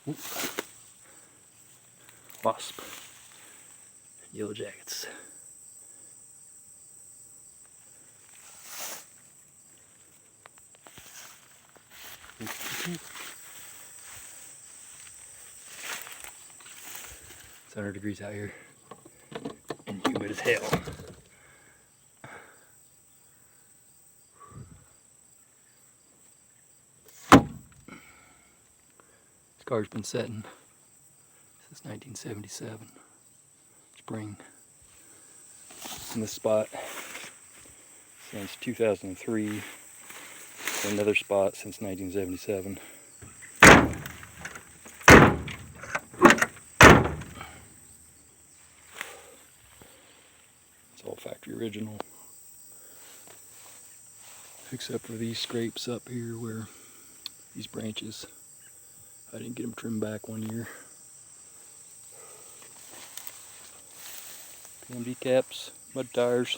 Ooh. Wasp. Yellow jackets. It's 100 degrees out here and humid as hell. This car's been setting since 1977, spring. In this spot since 2003, another spot since 1977. It's all factory original, except for these scrapes up here where these branches, I didn't get them trimmed back one year. PMD caps, mud tires,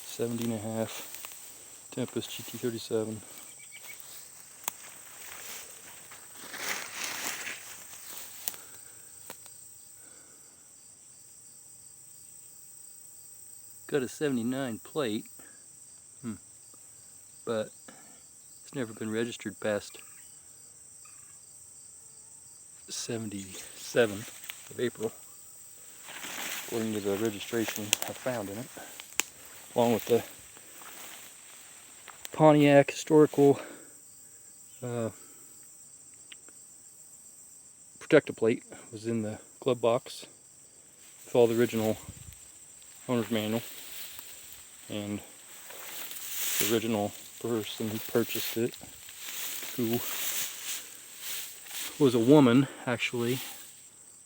70.5 Tempest GT-37. Got a 79 plate, but it's never been registered past 77 of April, according to the registration I found in it, along with the Pontiac historical protector plate was in the glove box with all the original owner's manual, and the original person who purchased it, who was a woman actually,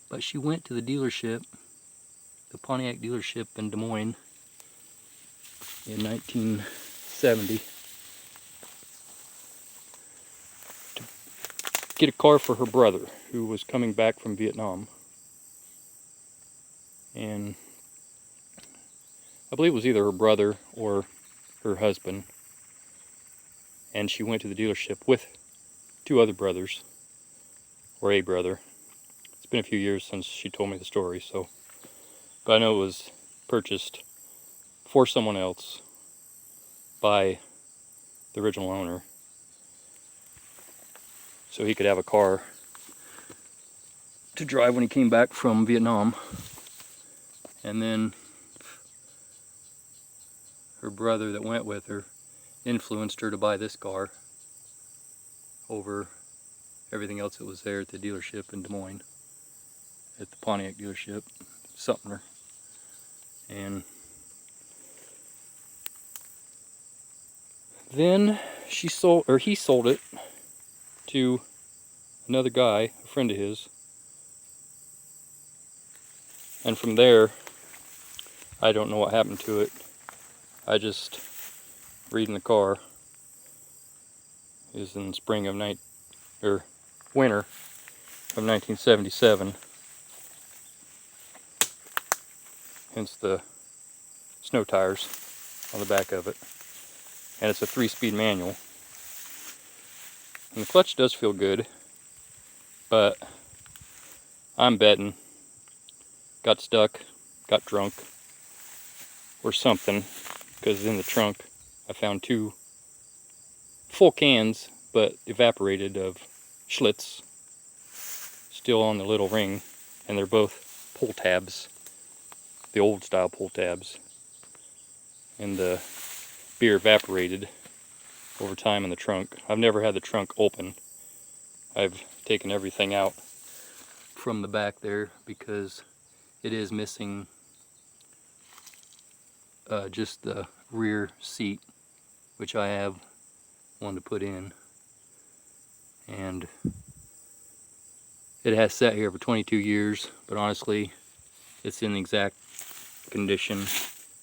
but she went to the dealership, the Pontiac dealership in Des Moines in 1970 to get a car for her brother who was coming back from Vietnam. And I believe it was either her brother or her husband, and she went to the dealership with two other brothers, or a brother. It's been a few years since she told me the story, so, but I know it was purchased for someone else by the original owner, so he could have a car to drive when he came back from Vietnam. And then her brother that went with her influenced her to buy this car over everything else that was there at the dealership in Des Moines, at the Pontiac dealership, Sumter. And then he sold it to another guy, a friend of his. And from there, I don't know what happened to it. I just reading the car is in spring of winter of 1977. Hence the snow tires on the back of it. And it's a 3-speed manual. And the clutch does feel good, but I'm betting got stuck, got drunk, or something, because in the trunk I found 2 full cans, but evaporated, of Schlitz, still on the little ring, and they're both pull tabs, the old style pull tabs, and the beer evaporated over time in the trunk. I've never had the trunk open. I've taken everything out from the back there because it is missing just the rear seat, which I have one to put in, and it has sat here for 22 years, but honestly it's in the exact condition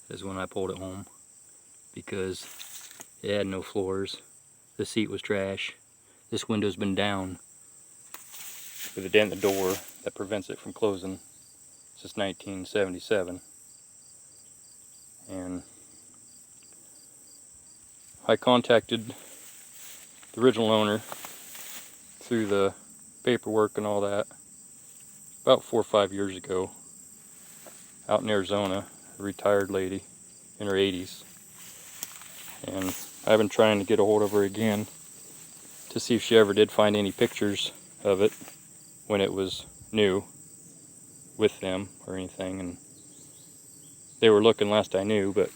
as when I pulled it home, because it had no floors, the seat was trash, this window's been down with a dent in the door that prevents it from closing since 1977. And I contacted the original owner through the paperwork and all that about 4 or 5 years ago out in Arizona, a retired lady in her 80s. And I've been trying to get a hold of her again to see if she ever did find any pictures of it when it was new with them or anything. And they were looking last I knew, but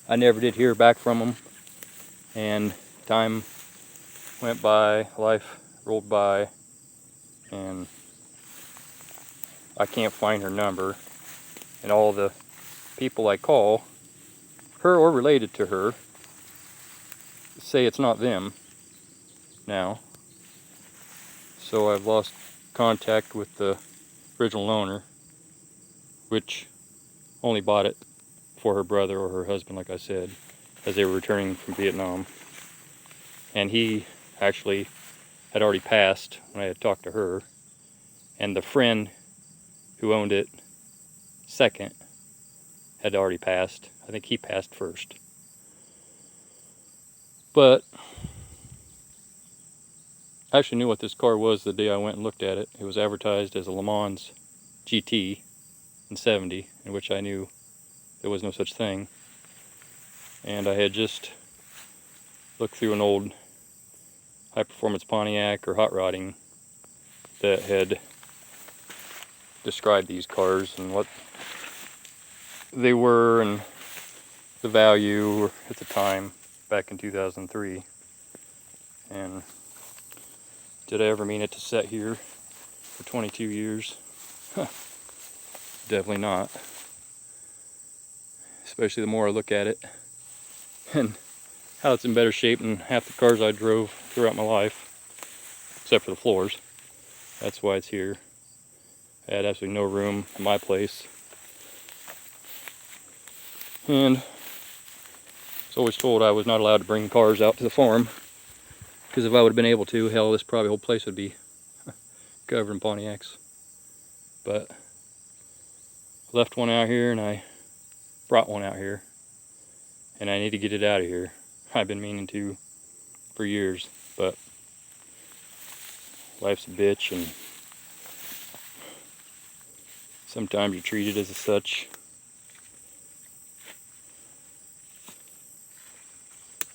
I never did hear back from them. And time went by, life rolled by, and I can't find her number. And all the people I call, her or related to her, say it's not them now. So I've lost contact with the original owner, which only bought it for her brother or her husband, like I said, as they were returning from Vietnam. And he actually had already passed when I had talked to her. And the friend who owned it second had already passed. I think he passed first. But I actually knew what this car was the day I went and looked at it. It was advertised as a Le Mans GT-37, in which I knew there was no such thing. And I had just looked through an old high-performance Pontiac or hot rodding that had described these cars and what they were and the value at the time back in 2003. And did I ever mean it to sit here for 22 years? Definitely not. Especially the more I look at it and how it's in better shape than half the cars I drove throughout my life, except for the floors. That's why it's here. I had absolutely no room in my place. And I was always told I was not allowed to bring cars out to the farm, because if I would have been able to, hell, this probably whole place would be covered in Pontiacs. But I left one out here and I brought one out here, and I need to get it out of here. I've been meaning to for years, but life's a bitch, and sometimes you're treated as such.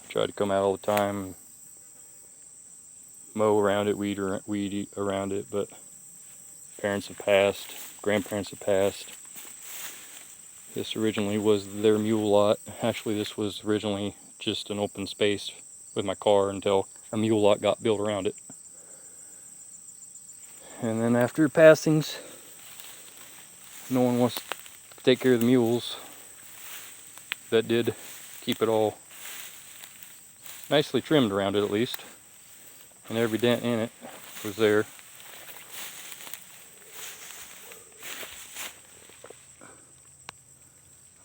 I try to come out all the time and mow around it, weed around it, but parents have passed, grandparents have passed. This originally was their mule lot. Actually, this was originally just an open space with my car until a mule lot got built around it. And then after passings, no one wants to take care of the mules. That did keep it all nicely trimmed around it, at least. And every dent in it was there.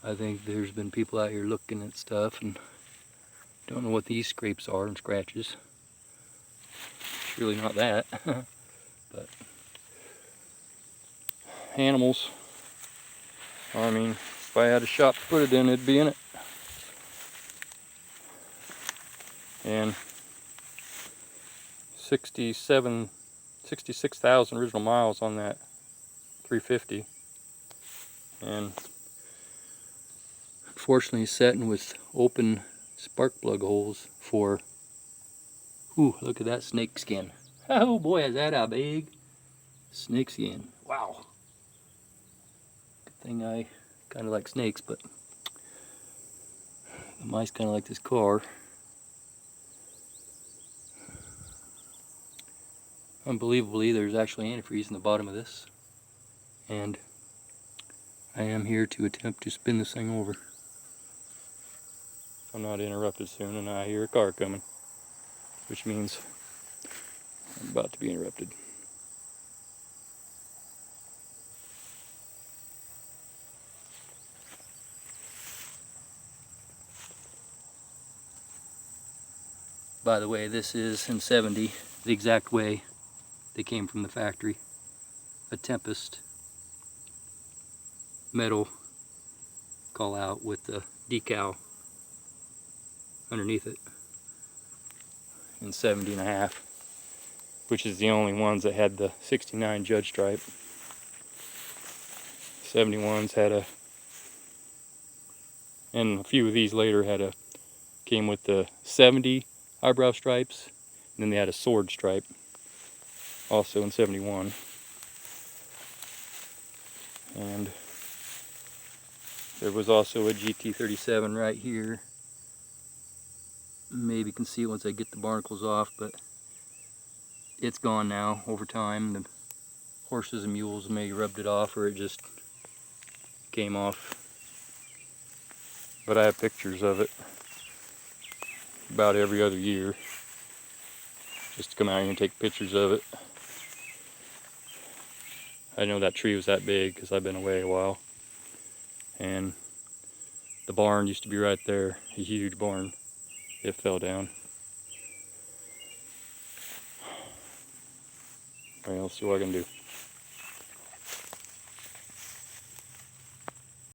I think there's been people out here looking at stuff and don't know what these scrapes are and scratches. Surely not that. But animals, I mean, if I had a shop to put it in, it'd be in it. And 66,000 original miles on that 350. And unfortunately setting with open spark plug holes for, ooh, look at that snake skin. Oh boy, is that a big snake skin. Wow. Good thing I kind of like snakes, but the mice kind of like this car. Unbelievably, there's actually antifreeze in the bottom of this. And I am here to attempt to spin this thing over. I'm not interrupted soon, and I hear a car coming, which means I'm about to be interrupted. By the way, this is in 70, the exact way they came from the factory. A Tempest metal call out with the decal underneath it. in 70.5, which is the only ones that had the 69 judge stripe. 71s had a, and a few of these later came with the 70 eyebrow stripes, and then they had a sword stripe, also in 71. And there was also a GT-37 right here. Maybe you can see it once I get the barnacles off, but it's gone now over time. The horses and mules may have rubbed it off, or it just came off. But I have pictures of it about every other year, just to come out here and take pictures of it. I know that tree was that big because I've been away a while, and the barn used to be right there, a huge barn. It fell down. Well, see what I can do.